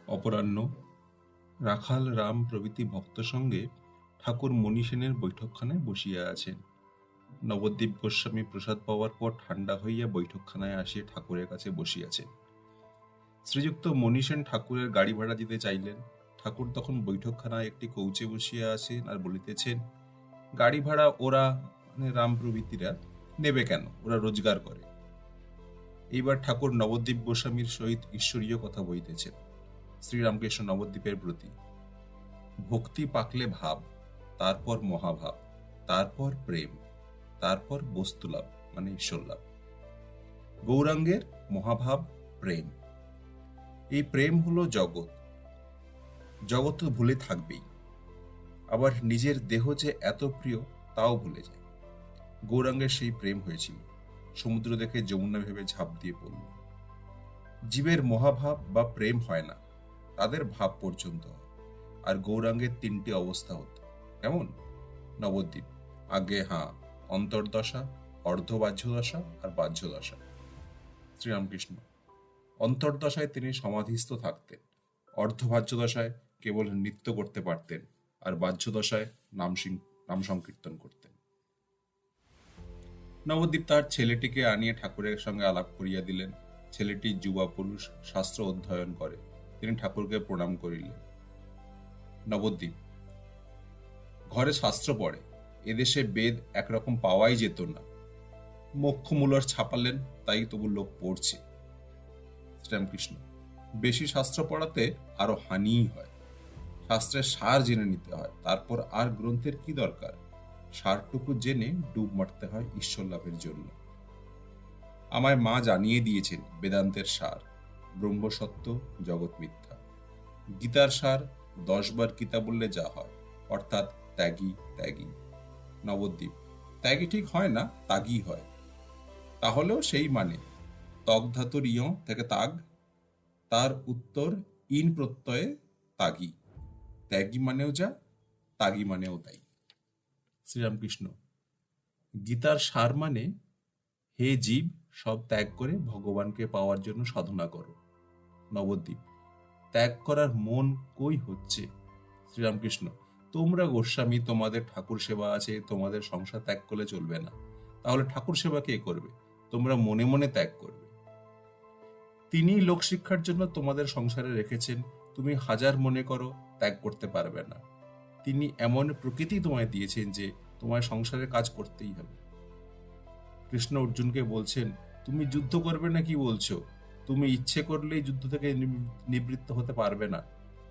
অপরাহ্ন। রাখাল, রাম প্রভৃতি ভক্ত সঙ্গে ঠাকুর মণি সেনের বৈঠকখানায় বসিয়া আছেন। নবদ্বীপ গোস্বামী প্রসাদ পাওয়ার পর ঠান্ডা হইয়া বৈঠকখানায় আসিয়া ঠাকুরের কাছে বসিয়াছেন। শ্রীযুক্ত মণি সেন ঠাকুরের গাড়ি ভাড়া দিতে চাইলেন। ঠাকুর তখন বৈঠকখানায় একটি কৌচে বসিয়া আছেন আর বলিতেছেন, গাড়ি ভাড়া ওরা রাম প্রভৃতিরা নেবে কেন, ওরা রোজগার করে। এইবার ঠাকুর নবদ্বীপ গোস্বামীর সহিত ঈশ্বরীয় কথা বলিতেছেন। শ্রীরামকৃষ্ণ নবদ্বীপের প্রতি। ভক্তি পাকলে ভাব, তারপর মহাভাব, তারপর প্রেম, তারপর বস্তুলাভ মানে ঈশ্বরলাভ। গৌরাঙ্গের মহাভাব প্রেম। এই প্রেম হলো জগৎ। জগৎ তো ভুলে থাকবেই, আবার নিজের দেহ যে এত প্রিয় তাও ভুলে যায়। গৌরাঙ্গের সেই প্রেম হয়েছিল, সমুদ্র দেখে যমুনা ভেবে ঝাঁপ দিয়ে পড়ল। জীবের মহাভাব বা প্রেম হয় না, তাদের ভাব পর্যন্ত হয়। আর গৌরাঙ্গের তিনটি অবস্থা হতো, কেমন? নবদ্বীপ, আগে অন্তর্দশা, অর্ধবাহ্যদশা আর বাহ্যদশা। শ্রীরামকৃষ্ণ, অন্তর্দশায় তিনি সমাধিস্থ থাকতেন, অর্ধবাহ্যদশায় কেবল নৃত্য করতে পারতেন, আর বাহ্যদশায় নাম সংকীর্তন করতেন। নবদ্বীপ তার ছেলেটিকে আনিয়ে ঠাকুরের সঙ্গে আলাপ করিয়া দিলেন। ছেলেটি যুবা পুরুষ, শাস্ত্র অধ্যয়ন করে। তিনি ঠাকুরকে প্রণাম করিলেন। নবদ্বীপ, ঘরে শাস্ত্র পড়ে। এদেশে বেদ একরকম পাওয়াই যেত না, মোক্ষমূলর ছাপালেন, তাই তবু লোক পড়ছে। শ্রীরামকৃষ্ণ, বেশি শাস্ত্র পড়াতে আরো হানিই হয়। শাস্ত্রের সার জেনে নিতে হয়, তারপর আর গ্রন্থের কি দরকার। সারটুকু জেনে ডুব মারতে হয় ঈশ্বর লাভের জন্য। আমায় মা জানিয়ে দিয়েছেন বেদান্তের সার, ব্রহ্মসত্য, জগৎ মিথ্যা। গীতার সার 10 বার গীতা বললে যা হয়, অর্থাৎ ত্যাগী ত্যাগী। নবদ্বীপ, ত্যাগী ঠিক হয় না, তাগী হয়। তাহলেও সেই মানে তক ধাতুর ইয় থেকে তাগ, তার উত্তর ইন প্রত্যয়ে তাগী। ত্যাগী মানেও যা, তাগী মানেও তাই। শ্রীরামকৃষ্ণ, গীতার সার মানে, হে জীব, সব ত্যাগ করে ভগবানকে পাওয়ার জন্য সাধনা করো। নবদ্বীপ, ত্যাগ করার মন কই হচ্ছে। শ্রীরামকৃষ্ণ, তোমরা গোস্বামী, তোমাদের ঠাকুর সেবা আছে, তোমাদের সংসার ত্যাগ করলে চলবে না। তাহলে ঠাকুর সেবা কে করবে? তোমরা মনে মনে ত্যাগ করবে। তিনি লোকশিক্ষার জন্য তোমাদের সংসারে রেখেছেন, তুমি হাজার মনে করো ত্যাগ করতে পারবে না। তিনি এমন প্রকৃতি তোমায় দিয়েছেন যে তোমায় সংসারের কাজ করতেই হবে। কৃষ্ণ অর্জুনকে বলছেন, তুমি যুদ্ধ করবে না কি বলছো? তুমি ইচ্ছে করলেই যুদ্ধ থেকে নিবৃত্ত হতে পারবে না,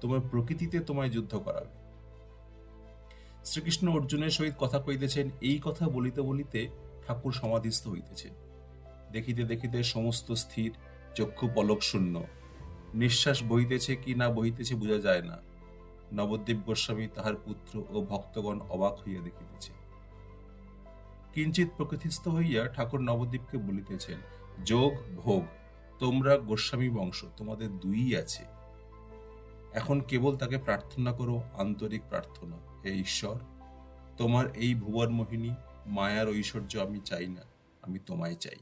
তোমার প্রকৃতিতে তোমায় যুদ্ধ করাবে। শ্রীকৃষ্ণ অর্জুনের সহিত কথা কইতেছেন, এই কথা বলিতে বলিতে ঠাকুর সমাধিস্থ হইতেছেন। দেখিতে দেখিতে সমস্ত স্থির, চক্ষু পলক শূন্য। নিঃশ্বাস বহিতেছে কি না বহিতেছে বোঝা যায় না। নবদ্বীপ গোস্বামী, তাহার পুত্র ও ভক্তগণ অবাক হইয়া দেখিতেছে। কিঞ্চিত প্রকৃতিস্থ হইয়া ঠাকুর নবদ্বীপকে বলিতেছেন, যোগ ভোগ, তোমরা গোস্বামী বংশ, তোমাদের দুই আছে। এখন কেবল তাকে প্রার্থনা করো, আন্তরিক প্রার্থনা, হে ঈশ্বর, তোমার এই ভুবন মোহিনী মায়ার ঐশ্বর্য আমি চাই না, আমি তোমায় চাই।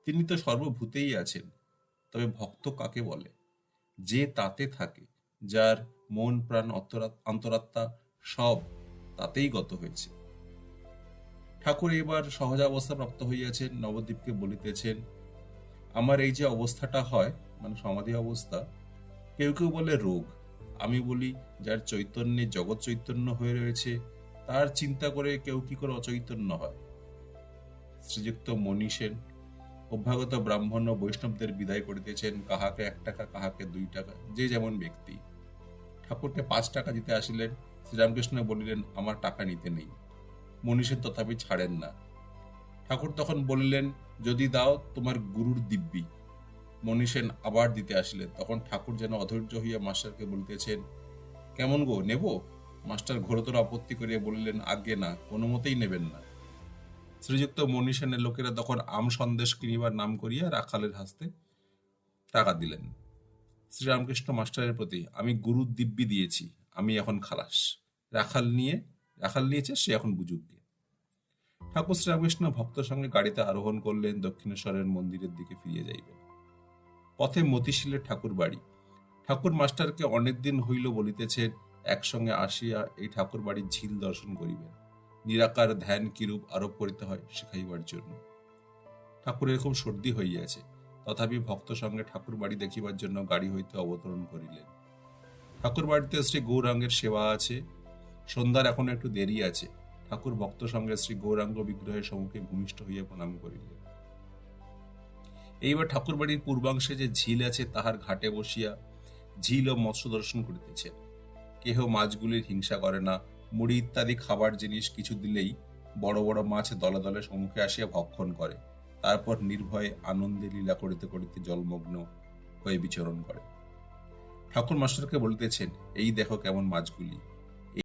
তিনি তো সর্বভূতেই আছেন, তবে ভক্ত কাকে বলে? যে তাতে থাকে, যার মন প্রাণ অন্তরাত্মা সব তাতেই গত হয়েছে। ঠাকুর এবার সহজাবস্থা প্রাপ্ত হইয়াছেন। নবদ্বীপকে বলিতেছেন, আমার এই যে অবস্থাটা হয়, মানে সমাধি অবস্থা, কেউ কেউ বলে রোগ, আমি বলি যার চৈতন্যে জগৎ চৈতন্য হয়ে রয়েছে, তার চিন্তা করে কেউ কি করে অচৈতন্য হয়। শ্রীযুক্ত মণি সেন অভ্যাগত ব্রাহ্মণ ও বৈষ্ণবদের বিদায় করিতেছেন, কাহাকে 1 টাকা, কাহাকে 2 টাকা, যে যেমন ব্যক্তি। ঠাকুরকে 5 টাকা দিতে আসিলেন। শ্রীরামকৃষ্ণ বলিলেন, আমার টাকা নিতে নেই। মণি সেন তথাপি ছাড়েন না। ঠাকুর তখন বলিলেন, যদি দাও তোমার গুরুর দিব্যি। মণি সেন আবার দিতে আসিলেন। তখন ঠাকুর যেন অধৈর্য হইয়া মাস্টারকে বলিতেছেন, কেমন গো, নেব? মাস্টার ঘোরতর আপত্তি করিয়া বলিলেন, আজ্ঞে না, কোনো মতেই নেবেন না। শ্রীযুক্ত মণি সেনের লোকেরা তখন আম সন্দেশ কিনিবার নাম করিয়া রাখালের হাসতে টাকা দিলেন। শ্রীরামকৃষ্ণ মাস্টারের প্রতি, আমি গুরুর দিব্যি দিয়েছি, আমি এখন খালাস। রাখাল নিয়েছে, সে এখন বুঝুক গে। ঠাকুর শ্রীরামকৃষ্ণ ভক্তের সঙ্গে গাড়িতে আরোহণ করলেন, দক্ষিণেশ্বরের মন্দিরের দিকে ফিরিয়ে যাইবেন। পথে মতিশীলের ঠাকুর বাড়ি। ঠাকুর মাস্টারকে অনেকদিন হইল বলিতেছেন, একসঙ্গে আসিয়া এই ঠাকুর বাড়ির ঝিল দর্শন করিবেন, নিরাকার ধ্যান কিরূপ আরোপ করিতে হয় শিখাইবার জন্য। ঠাকুরের খুব সর্দি হইয়াছে, তথাপি ভক্ত সঙ্গে ঠাকুর বাড়ি দেখিবার জন্য গাড়ি হইতে অবতরণ করিলেন। ঠাকুর বাড়িতে শ্রী গৌরাঙ্গের সেবা আছে। সন্ধ্যার এখন একটু দেরি আছে। ঠাকুর ভক্ত সঙ্গে শ্রী গৌরাঙ্গ বিগ্রহের সম্মুখে ভূমিষ্ঠ হইয়া প্রণাম করিলেন। এইবার ঠাকুর বাড়ির পূর্বাংশে যে ঝিল আছে তাহার ঘাটে বসিয়া ঝিল ও মৎস্য দর্শন করিতেছেন। কেহ মাছগুলির হিংসা করে না। মুড়ি ইত্যাদি খাবার জিনিস কিছু দিলেই বড় বড় মাছ দলে দলে সম্মুখে আসিয়া ভক্ষণ করে, তারপর নির্ভয়ে আনন্দে লীলা করিতে করিতে জলমগ্ন হয়ে বিচরণ করে। ঠাকুর মাস্টারকে বলিতেছেন, এই দেখো কেমন মাছগুলি।